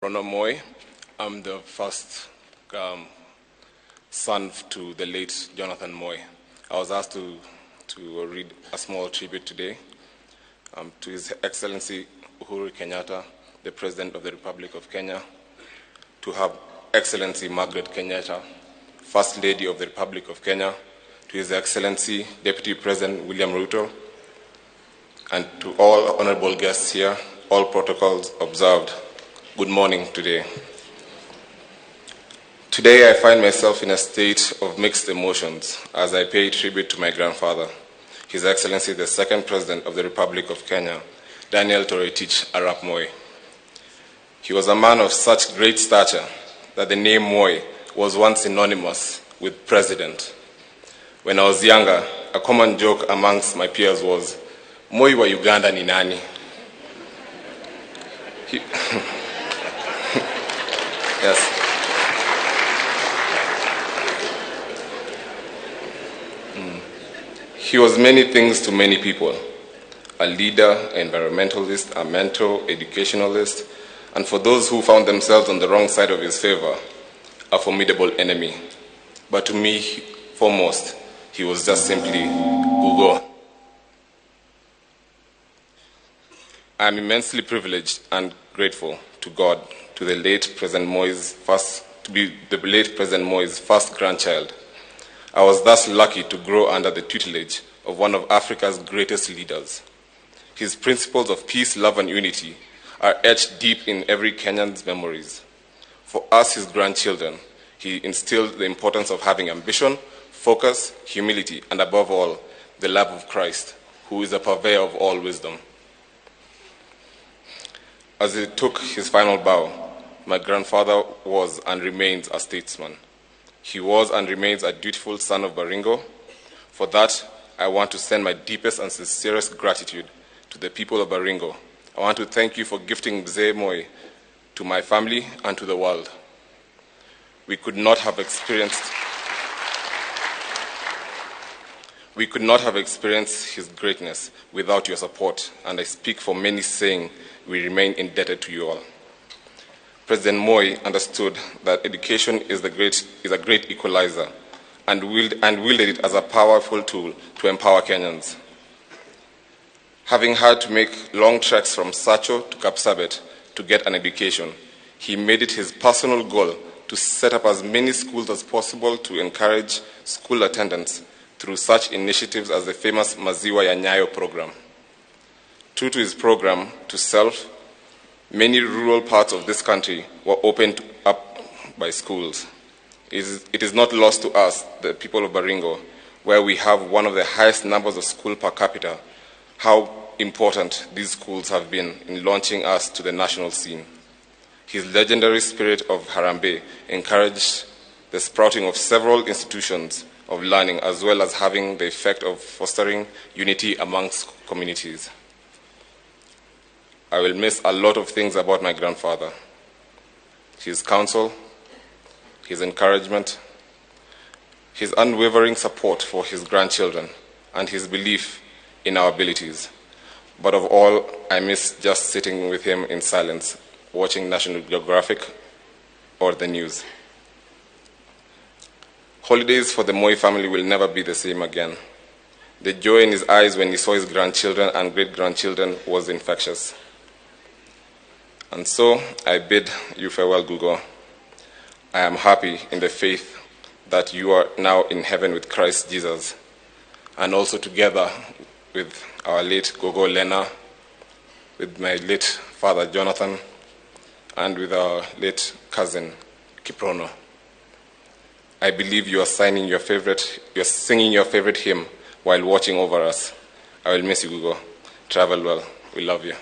Jonathan Moi. I'm the first son to the late Jonathan Moi. I was asked to read a small tribute today to His Excellency Uhuru Kenyatta, the President of the Republic of Kenya, to Her Excellency Margaret Kenyatta, First Lady of the Republic of Kenya, to His Excellency Deputy President William Ruto, and to all honorable guests here, all protocols observed. Good morning today. Today I find myself in a state of mixed emotions as I pay tribute to my grandfather, His Excellency the Second President of the Republic of Kenya, Daniel Toroitich Arap Moi. He was a man of such great stature that the name Moi was once synonymous with president. When I was younger, a common joke amongst my peers was, Moi wa Uganda ni nani? Yes. He was many things to many people. A leader, environmentalist, a mentor, educationalist, and for those who found themselves on the wrong side of his favor, a formidable enemy. But to me, foremost, he was just simply Gugo. I am immensely privileged and grateful to God to be the late President Moi's first grandchild. I was thus lucky to grow under the tutelage of one of Africa's greatest leaders. His principles of peace, love, and unity are etched deep in every Kenyan's memories. For us, his grandchildren, he instilled the importance of having ambition, focus, humility, and above all, the love of Christ, who is a purveyor of all wisdom. As he took his final bow, my grandfather was and remains a statesman. He was and remains a dutiful son of Baringo. For that, I want to send my deepest and sincerest gratitude to the people of Baringo. I want to thank you for gifting Mzee Moi to my family and to the world. We could not have experienced his greatness without your support, and I speak for many saying we remain indebted to you all. President Moi understood that education is a great equalizer and wielded it as a powerful tool to empower Kenyans. Having had to make long treks from Sacho to Kapsabet to get an education, he made it his personal goal to set up as many schools as possible to encourage school attendance through such initiatives as the famous Maziwa ya Nyayo program. True to his program to self, many rural parts of this country were opened up by schools. It is not lost to us, the people of Baringo, where we have one of the highest numbers of schools per capita, how important these schools have been in launching us to the national scene. His legendary spirit of Harambee encouraged the sprouting of several institutions of learning, as well as having the effect of fostering unity amongst communities. I will miss a lot of things about my grandfather. His counsel, his encouragement, his unwavering support for his grandchildren, and his belief in our abilities. But of all, I miss just sitting with him in silence, watching National Geographic or the news. Holidays for the Moi family will never be the same again. The joy in his eyes when he saw his grandchildren and great-grandchildren was infectious. And so I bid you farewell, Gugo. I am happy in the faith that you are now in heaven with Christ Jesus, and also together with our late Gogo Lena, with my late father Jonathan, and with our late cousin Kiprono. I believe you are singing your favorite hymn while watching over us. I will miss you, Gugo. Travel well. We love you.